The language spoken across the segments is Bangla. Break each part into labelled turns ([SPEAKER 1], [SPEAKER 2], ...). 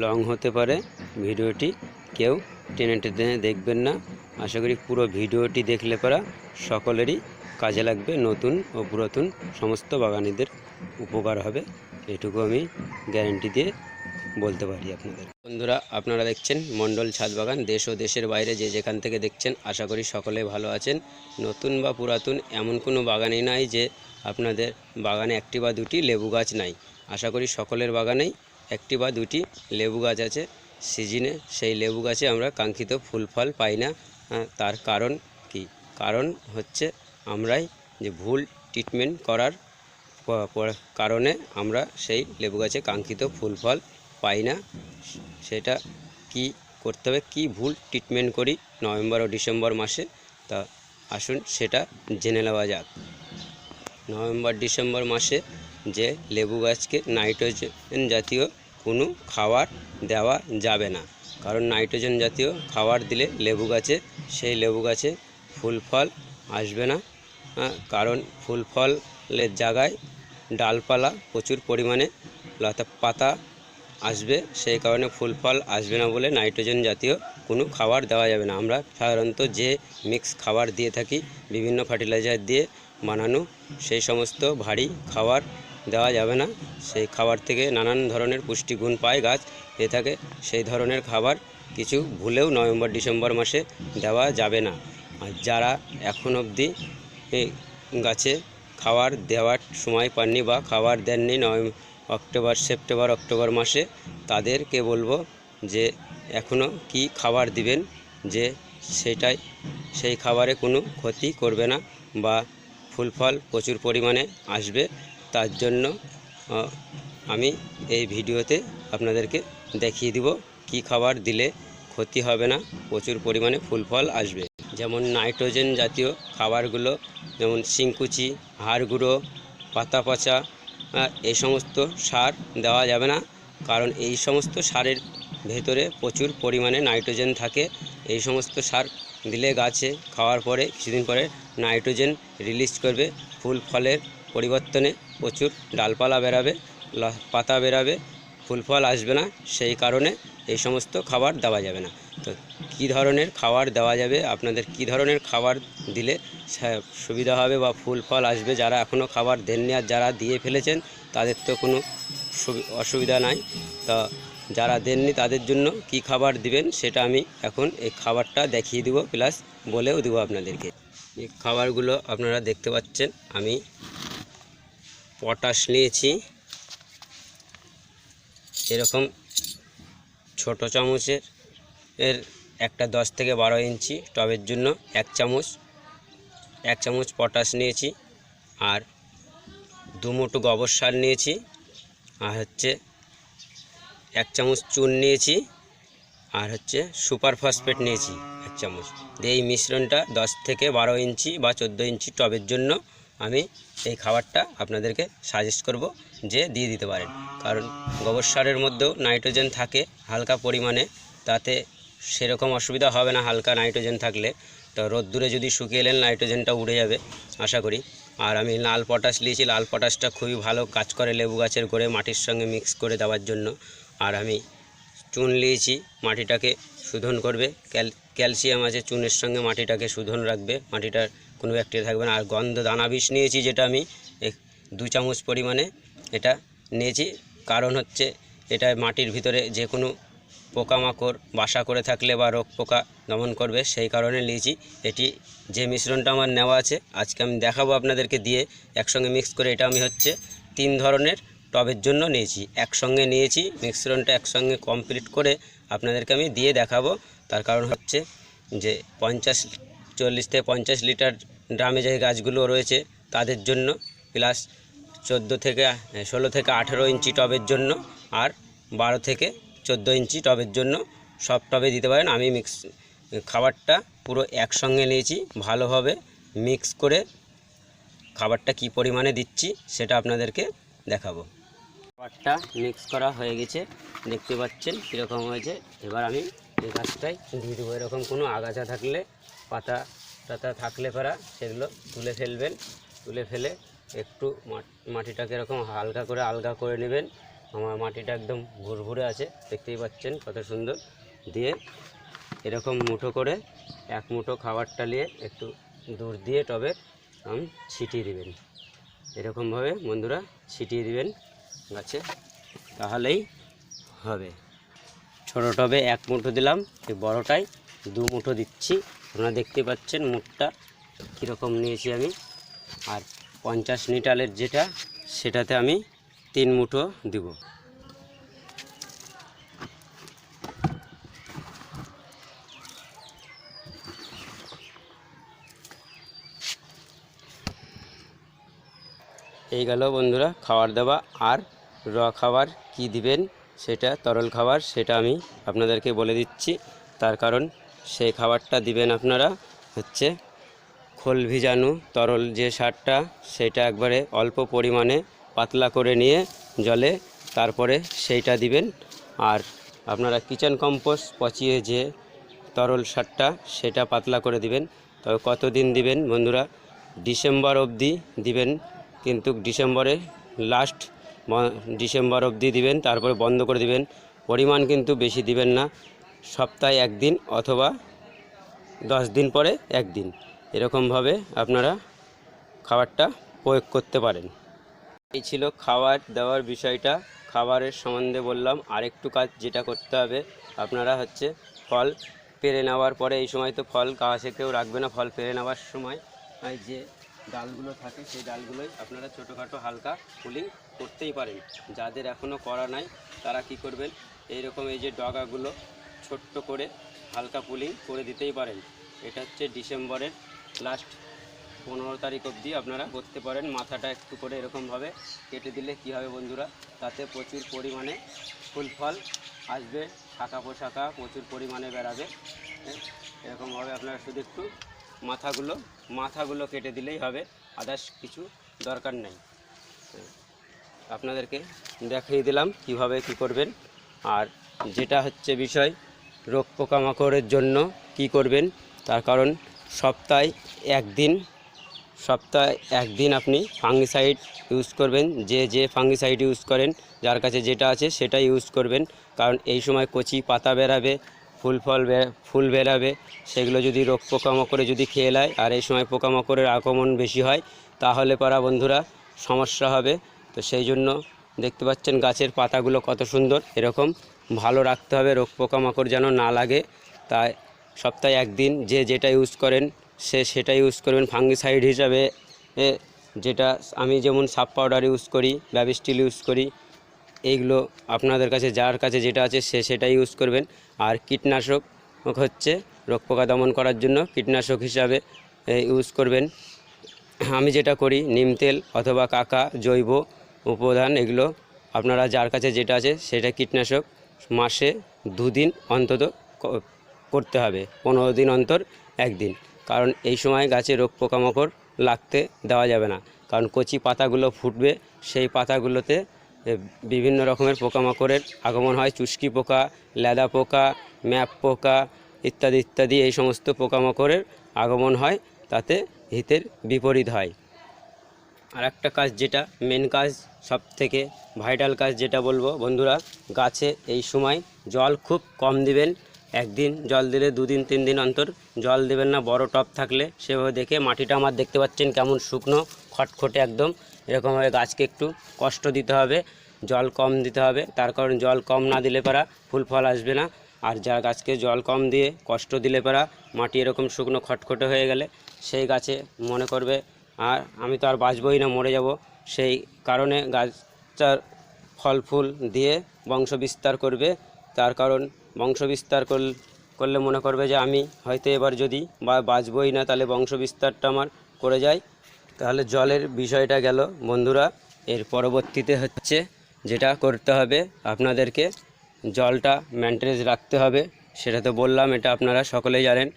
[SPEAKER 1] লং হতে পারে। ভিডিওটি কেউ টেনে টেনে দেখবেন না। আশা করি পুরো ভিডিওটি দেখলে পরা সকলেরই কাজে লাগবে, নতুন ও পুরাতন সমস্ত বাগানীদের উপকার হবে, এটুকু আমি গ্যারেন্টি দিয়ে বলতে পারি আপনাদের। বন্ধুরা, আপনারা দেখছেন মণ্ডল ছাদ বাগান। দেশ ও দেশের বাইরে যে যেখান থেকে দেখছেন, আশা করি সকলে ভালো আছেন। নতুন বা পুরাতন এমন কোনো বাগানই নাই যে আপনাদের বাগানে একটি বা দুটি লেবু গাছ নাই। আশা করি সকলের বাগানেই একটি বা দুটি লেবু গাছ আছে। সিজনে সেই লেবু গাছে আমরা কাঙ্ক্ষিত ফুল ফল পাই না। তার কারণ কি? কারণ হচ্ছে আমরাই যে ভুল ট্রিটমেন্ট করার কারণে আমরা সেই লেবু গাছে কাঙ্ক্ষিত ফুল ফল পাই না। সেটা কি করতে হবে, কি ভুল ট্রিটমেন্ট করি নভেম্বর ও ডিসেম্বর মাসে, তা আসুন সেটা জেনে নেওয়া যাক। নভেম্বর ডিসেম্বর মাসে যে লেবু গাছকে নাইট্রোজেন জাতীয় কোনো খাবার দেওয়া যাবে না। কারণ নাইট্রোজেন জাতীয় খাবার দিলে সেই লেবু গাছে ফুল ফল আসবে না। কারণ ফুল ফলের জায়গায় ডালপালা প্রচুর পরিমাণে পাতা আসবে, সেই কারণে ফুল ফল আসবে না বলে নাইট্রোজেন জাতীয় কোনো খাবার দেওয়া যাবে না। আমরা সাধারণত যে মিক্স খাবার দিয়ে থাকি, বিভিন্ন ফার্টিলাইজার দিয়ে বানানো, সেই সমস্ত ভারী খাবার দেওয়া যাবে না। সেই খাবার থেকে নানান ধরনের পুষ্টিগুণ পায় গাছ, এ থাকে সেই ধরনের খাবার কিছু ভুলেও নভেম্বর ডিসেম্বর মাসে দেওয়া যাবে না। আর যারা এখন অবধি গাছে খাবার দেওয়ার সময় পাননি বা খাবার দেননি সেপ্টেম্বর অক্টোবর মাসে, তাদেরকে বলবো যে এখনও কি খাবার দিবেন, যে সেই খাবারে কোনো ক্ষতি করবে না বা ফুল ফল প্রচুর পরিমাণে আসবে। তার জন্য আমি এই ভিডিওতে আপনাদেরকে দেখিয়ে দিব কি খাবার দিলে ক্ষতি হবে না, প্রচুর পরিমাণে ফুল ফল আসবে। যেমন নাইট্রোজেন জাতীয় খাবারগুলো, যেমন শিংকুচি, হাড় গুঁড়ো, পাতা পচা, এই সমস্ত সার দেওয়া যাবে না। কারণ এই সমস্ত সারের ভেতরে প্রচুর পরিমাণে নাইট্রোজেন থাকে। এই সমস্ত সার দিলে গাছে খাওয়ার পরে কিছুদিন পরে নাইট্রোজেন রিলিজ করবে, ফুল ফলের পরিবর্তনে প্রচুর ডালপালা বেরাবে, পাতা বেরাবে, ফুল ফল আসবে না। সেই কারণে এই সমস্ত খাবার দেওয়া যাবে না। তো কী ধরনের খাবার দেওয়া যাবে, আপনাদের কী ধরনের খাবার দিলে সুবিধা হবে বা ফুল ফল আসবে, যারা এখনও খাবার দেননি আর যারা দিয়ে ফেলেছেন তাদের তো কোনো অসুবিধা নাই। তা যারা দেননি তাদের জন্য কি খাবার দিবেন সেটা আমি এখন এই খাবারটা দেখিয়ে দিব, প্লাস বলেও দেবো আপনাদেরকে। এই খাবারগুলো আপনারা দেখতে পাচ্ছেন, আমি পটাশ নিয়েছি এরকম ছোট চামচের একটা 10 থেকে 12 ইঞ্চি টবের জন্য এক চামচ পটাশ নিয়েছি, আর 2 মুঠো গোবর সার নিয়েছি, আর হচ্ছে 1 চামচ চুন নিয়েছি, আর হচ্ছে সুপার ফসফেট নিয়েছি 1 চামচ। এই মিশ্রণটা 10 থেকে 12 ইঞ্চি বা 14 ইঞ্চি টবের জন্য আমি এই খাবারটা আপনাদেরকে সাজেস্ট করব যে দিয়ে দিতে পারেন। কারণ গোবর সারের মধ্যেও নাইট্রোজেন থাকে হালকা পরিমাণে, তাতে সেরকম অসুবিধা হবে না হালকা নাইট্রোজেন থাকলে। তো রোদ্দুরে যদি শুকিয়ে এলেন নাইট্রোজেনটা উড়ে যাবে আশা করি। আর আমি লাল পটাশ নিয়েছি, লাল পটাশটা খুবই ভালো কাজ করে লেবু গাছের গোড়ে মাটির সঙ্গে মিক্স করে দেওয়ার জন্য। আর আমি চুন নিয়েছি, মাটিটাকে শোধন করবে, ক্যালসিয়াম আছে চুনের সঙ্গে, মাটিটাকে শোধন রাখবে, মাটিটার কোনো ব্যাকটেরিয়া থাকবে না। আর গন্ধ দানা বিষ নিয়েছি, যেটা আমি 2 চামচ পরিমাণে এটা নিয়েছি। কারণ হচ্ছে এটা মাটির ভিতরে যে কোনো পোকামাকড় বাসা করে থাকলে বা রোগ পোকা দমন করবে, সেই কারণে নিয়েছি। এটি যে মিশ্রণটা আমার নেওয়া আছে আজকে আমি দেখাবো আপনাদেরকে দিয়ে একসঙ্গে মিক্স করে। এটা আমি হচ্ছে 3 ধরনের টবের জন্য নিয়েছি, একসঙ্গে নিয়েছি মিশ্রণটা, একসঙ্গে কমপ্লিট করে আপনাদেরকে আমি দিয়ে দেখাবো। তার কারণ হচ্ছে যে 40 থেকে 50 লিটার ড্রামে যে গাছগুলো রয়েছে তাদের জন্য, প্লাস 16 থেকে 18 ইঞ্চি টবের জন্য, আর 12 থেকে 14 ইঞ্চি টবের জন্য সব টবে দিতে পারেন। আমি খাবারটা পুরো একসঙ্গে নিয়েছি, ভালোভাবে মিক্স করে খাবারটা কি পরিমাণে দিচ্ছি সেটা আপনাদেরকে দেখাবো। খাবারটা মিক্স করা হয়ে গেছে, দেখতে পাচ্ছেন কীরকম হয়েছে। এবার আমি এই গাছটাই দিয়ে দেবো। এরকম কোনো আগাছা থাকলে, পাতা টাতা থাকলে পরা সেগুলো তুলে ফেলবেন। তুলে ফেলে একটু মাটিটাকে এরকম হালকা করে আলগা করে নেবেন। আমার মাটিটা একদম ভুরভুরে আছে, দেখতেই পাচ্ছেন কত সুন্দর। দিয়ে এরকম মুঠো করে এক মুঠো খাবারটা নিয়ে একটু দূর দিয়ে টবে ছিটিয়ে দিবেন। এরকমভাবে বন্ধুরা ছিটিয়ে দিবেন গাছে, তাহলেই হবে। ছোটো টবে এক মুঠো দিলাম, এই বড়টায় 2 মুঠো দিচ্ছি। আপনারা দেখতে পাচ্ছেন মুঠটা কীরকম নিয়েছি আমি। আর 50 লিটারের যেটা, সেটাতে আমি 3 মুঠো দিব। এই গেল বন্ধুরা খাবার দেওয়া। আর খাবার কি দিবেন, সেটা তরল খাবার, সেটা আমি আপনাদেরকে বলে দিচ্ছি। তার কারণ সেই খাবারটা দিবেন আপনারা হচ্ছে খোল ভিজানো তরল যে সারটা, সেটা একবারে অল্প পরিমাণে পাতলা করে নিয়ে জলে, তারপরে সেইটা দিবেন। আর আপনারা কিচেন কম্পোস্ট পচিয়ে যে তরল সারটা, সেটা পাতলা করে দিবেন। তবে কতদিন দিবেন বন্ধুরা, ডিসেম্বর অবধি দিবেন, কিন্তু ডিসেম্বরে লাস্ট ডিসেম্বর অবধি দিবেন, তারপরে বন্ধ করে দিবেন। পরিমাণ কিন্তু বেশি দিবেন না, সপ্তাহে 1 দিন অথবা 10 দিন পরে 1 দিন, এরকমভাবে আপনারা খাবারটা প্রয়োগ করতে পারেন। এই ছিল খাবার দেওয়ার বিষয়টা। খাবারের সম্বন্ধে বললাম। আরেকটু কাজ যেটা করতে হবে, আপনারা হচ্ছে ফল পেরে নেওয়ার পরে, এই সময় তো ফল গাছে কেউ রাখবে না, ফল পেরে নেওয়ার সময় যে ডালগুলো থাকে, সেই ডালগুলোই আপনারা ছোটোখাটো হালকা পুলিং করতেই পারেন। যাদের এখনও করা নাই তারা কি করবেন, এইরকম এই যে ডগাগুলো ছোট্ট করে হালকা পুলিং করে দিতেই পারেন। এটা হচ্ছে ডিসেম্বরের লাস্ট 15 তারিখ অবধি আপনারা করতে পারেন। মাথাটা একটু করে এরকমভাবে কেটে দিলে কি হবে বন্ধুরা, তাতে প্রচুর পরিমাণে ফুল ফল আসবে, শাখা পোশাখা প্রচুর পরিমাণে বেরাবে। এরকমভাবে আপনারা শুধু একটু মাথাগুলো কেটে দিলেই হবে, আদার্স কিছু দরকার নেই। আপনাদেরকে দেখিয়ে দিলাম কিভাবে কি করবেন। আর যেটা হচ্ছে বিষয়, রোগ পোকামাকড়ের জন্য কি করবেন, তার কারণ সপ্তাহে একদিন আপনি ফাঙ্গিসাইড ইউজ করবেন। যে ফাঙ্গিসাইড ইউজ করেন, যার কাছে যেটা আছে সেটা ইউজ করবেন। কারণ এই সময় কচি পাতা বেরাবে, ফুল বেরাবে, সেগুলো যদি রোগ পোকামাকড়ে যদি খেয়ে নেয়, আর এই সময় পোকামাকড়ের আক্রমণ বেশি হয়, তাহলে পারা বন্ধুরা সমস্যা হবে। তো সেই জন্য দেখতে পাচ্ছেন গাছের পাতাগুলো কত সুন্দর, এরকম ভালো রাখতে হবে, রোগ পোকামাকড় যেন না লাগে। তাই সপ্তাহে 1 দিন যেটা ইউজ করেন সেটা ইউজ করবেন ফাঙ্গিসাইড হিসাবে। যেটা আমি যেমন সাপ পাউডার ইউজ করি, ব্যাবিস্টিল ইউজ করি, এইগুলো আপনাদের কাছে যার কাছে যেটা আছে সেটা ইউজ করবেন। আর কীটনাশক হচ্ছে রোগ পোকা দমন করার জন্য কীটনাশক হিসাবে ইউজ করবেন। আমি যেটা করি নিম তেল অথবা কাকা জৈব উপাদান, এগুলো আপনারা যার কাছে যেটা আছে সেটা কীটনাশক মাসে 2 দিন অন্তত করতে হবে, 15 দিন অন্তর 1 দিন। কারণ এই সময় গাছে রোগ পোকামাকড় লাগতে দেওয়া যাবে না, কারণ কচি পাতাগুলো ফুটবে, সেই পাতাগুলোতে বিভিন্ন রকমের পোকামাকড়ের আগমন হয়। চুস্কি পোকা, লেদা পোকা, ম্যাপ পোকা ইত্যাদি এই সমস্ত পোকামাকড়ের আগমন হয়, তাতে হিতের বিপরীত হয়। আর একটা কাজ, যেটা মেন কাজ, সব থেকে ভাইটাল কাজ যেটা বলবো বন্ধুরা, গাছে এই সময় জল খুব কম দিবেন। 1 দিন জল দিলে 2 দিন 3 দিন অন্তর জল দেবেন না। বড় টব থাকলে সেভাবে দেখে, মাটিটা আমার দেখতে পাচ্ছেন কেমন শুকনো খটখটে একদম, এরকমভাবে গাছকে একটু কষ্ট দিতে হবে, জল কম দিতে হবে। তার কারণ জল কম না দিলে পারা ফুল ফল আসবে না। আর যা গাছকে জল কম দিয়ে কষ্ট দিলে পারা মাটি এরকম শুকনো খটখটে হয়ে গেলে সেই গাছে মনে করবে আর আমি তো আর বাঁচবই না, মরে যাব। সেই কারণে গাছটার ফল ফুল দিয়ে বংশ বিস্তার করবে। তার কারণ বংশ বিস্তার করলে মনে করবে যে আমি হয়তো এবার যদি বাঁচবই না, তাহলে বংশ বিস্তারটা আমার করে যায়। তাহলে জলের বিষয়টা গেল বন্ধুরা। এর পরবর্তীতে হচ্ছে যেটা করতে হবে, আপনাদেরকে জলটা মেনটেনেন্স রাখতে হবে। সেটা তো বললাম, এটা আপনারা সকলেই জানেন।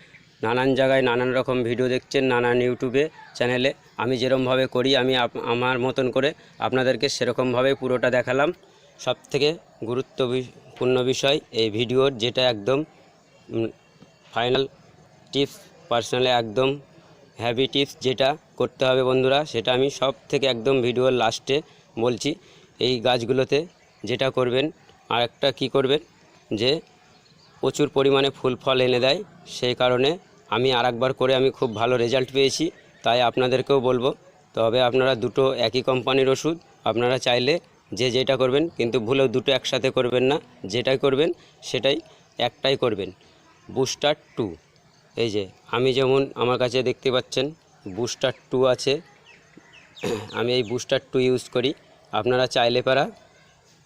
[SPEAKER 1] নানান জায়গায় নানান রকম ভিডিও দেখছেন, নানান ইউটিউবে চ্যানেলে। আমি যেরকমভাবে করি, আমি আমার মতন করে আপনাদেরকে সেরকমভাবে পুরোটা দেখালাম। সবথেকে গুরুত্বপূর্ণ বিষয় এই ভিডিওর, যেটা একদম ফাইনাল টিপস, পার্সোনালি একদম হ্যাভি টিপস যেটা করতে হবে বন্ধুরা, সেটা আমি সব থেকে একদম ভিডিওর লাস্টে বলছি। এই গাছগুলোতে যেটা করবেন, আর একটা কী করবেন, যে প্রচুর পরিমাণে ফুল ফল এনে দেয়, সেই কারণে আমি আরেকবার করে আমি খুব ভালো রেজাল্ট পেয়েছি, তাই আপনাদেরকেও বলবো। তবে আপনারা দুটো একই কোম্পানির ওষুধ, আপনারা চাইলে যে যেটা করবেন, কিন্তু ভুলেও দুটো একসাথে করবেন না, যেটাই করবেন সেটাই একটাই করবেন। বুস্টার 2, এই যে আমি যেমন আমার কাছে দেখতে পাচ্ছেন বুস্টার 2 আছে, আমি এই বুস্টার 2 ইউজ করি। আপনারা চাইলে পারা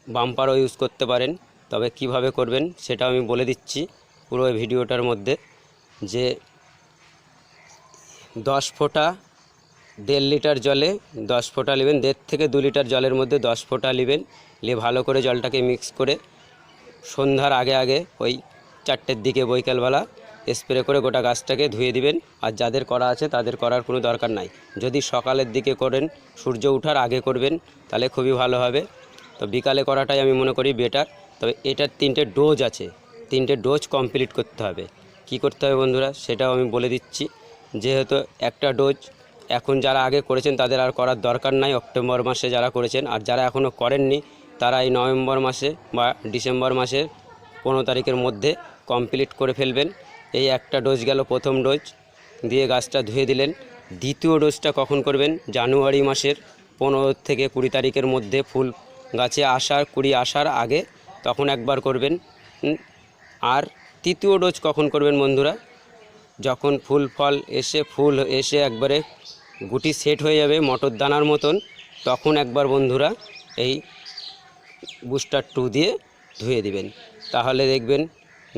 [SPEAKER 1] বাম্পারও ইউজ করতে পারেন, তবে কিভাবে করবেন সেটা আমি বলে দিচ্ছি পুরো ভিডিওটার মধ্যে। যে 10 ফোঁটা 1.5 লিটার জলে 10 ফোঁটা নেবেন, 1.5 থেকে 2 লিটার জলের মধ্যে 10 ফোঁটা নেবেন, নিয়ে ভালো করে জলটাকে মিক্স করে সন্ধ্যার আগে আগে ওই 4টের দিকে বৈকালবেলা স্প্রে করে গোটা গাছটাকে ধুয়ে দিবেন। আর যাদের করা আছে তাদের করার কোনো দরকার নাই, যদি সকালের দিকে করেন, সূর্য ওঠার আগে করবেন, তাহলে খুবই ভালো হবে। তো বিকালে করাটাই আমি মনে করি বেটার। তবে এটার 3টে ডোজ আছে, 3টে ডোজ কমপ্লিট করতে হবে। কি করতে হবে বন্ধুরা সেটাও আমি বলে দিচ্ছি। যেহেতু একটা ডোজ এখন যারা আগে করেছেন তাদের আর করার দরকার নাই, অক্টোবর মাসে যারা করেছেন, আর যারা এখনও করেননি তারা এই নভেম্বর মাসে বা ডিসেম্বর মাসের 15 তারিখের মধ্যে কমপ্লিট করে ফেলবেন। এই একটা ডোজ গেল, প্রথম ডোজ দিয়ে গাছটা ধুয়ে দিলেন। দ্বিতীয় ডোজটা কখন করবেন, জানুয়ারি মাসের 15 থেকে 20 তারিখের মধ্যে ফুল গাছে আসার, কুড়ি আসার আগে, তখন একবার করবেন। আর তৃতীয় ডোজ কখন করবেন বন্ধুরা, যখন ফুল ফল এসে ফুল এসে একবারে গুটি সেট হয়ে যাবে মটর দানার মতন, তখন একবার বন্ধুরা এই বুস্টার 2 দিয়ে ধুয়ে দিবেন। তাহলে দেখবেন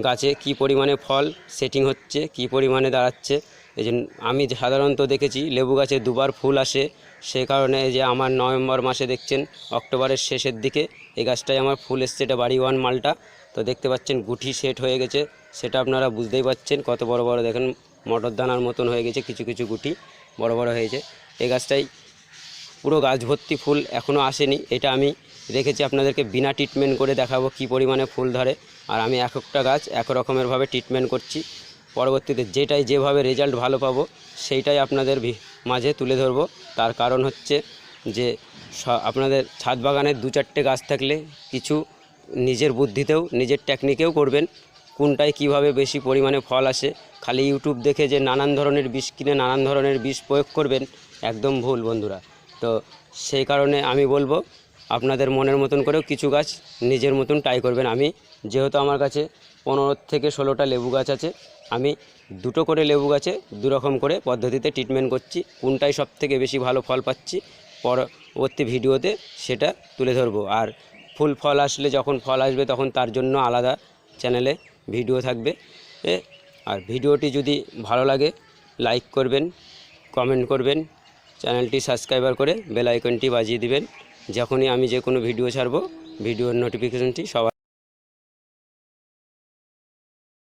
[SPEAKER 1] গাছে কি পরিমাণে ফল সেটিং হচ্ছে, কি পরিমাণে দাঁড়াচ্ছে। এই যে আমি সাধারণত দেখেছি লেবু গাছে দুবার ফুল আসে, সে কারণে যে আমার নভেম্বর মাসে দেখছেন অক্টোবরের শেষের দিকে এই গাছটায় আমার ফুল এসছে, এটা বাড়ি 1 মালটা। তো দেখতে পাচ্ছেন গুটি সেট হয়ে গেছে, সেটা আপনারা বুঝতেই পাচ্ছেন কত বড় বড় দেখেন মটর দানার মতন হয়ে গেছে, কিছু কিছু গুটি বড় বড় হয়েছে। এই গাছটাই পুরো গাছ ভর্তি ফুল এখনও আসেনি, এটা আমি রেখেছি আপনাদেরকে বিনা ট্রিটমেন্ট করে দেখাবো কি পরিমাণে ফুল ধরে। আর আমি এক একটা গাছ এক রকমেরভাবে ট্রিটমেন্ট করছি, পরবর্তীতে যেটাই যেভাবে রেজাল্ট ভালো পাবো সেইটাই আপনাদের মাঝে তুলে ধরবো। তার কারণ হচ্ছে যে আপনাদের ছাদ বাগানে 2-4টে গাছ থাকলে কিছু নিজের বুদ্ধিতেও নিজের টেকনিকেও করবেন, কোনটায় কিভাবে বেশি পরিমাণে ফল আসে। খালি ইউটিউব দেখে যে নানান ধরনের বিষ কিনে নানান ধরনের বিষ প্রয়োগ করবেন, একদম ভুল বন্ধুরা। তো সেই কারণে আমি বলবো আপনাদের মনের মতন করেও কিছু গাছ নিজের মতন ট্রাই করবেন। আমি যেহেতু আমার কাছে 15 থেকে 16টা লেবু গাছ আছে, আমি 2টো করে লেবু গাছে 2 রকম করে পদ্ধতিতে ট্রিটমেন্ট করছি, কোনটাই সবথেকে বেশি ভালো ফল পাচ্ছি পরবর্তী ভিডিওতে সেটা তুলে ধরবো। আর ফুল ফল আসলে, যখন ফল আসবে তখন তার জন্য আলাদা চ্যানেলে ভিডিও থাকবে। আর ভিডিওটি যদি ভালো লাগে লাইক করবেন, কমেন্ট করবেন, চ্যানেলটি সাবস্ক্রাইবার করে বেল আইকনটি বাজিয়ে দিবেন, যখনই আমি যে কোনো ভিডিও ছাড়বো ভিডিওর নোটিফিকেশনটি সবার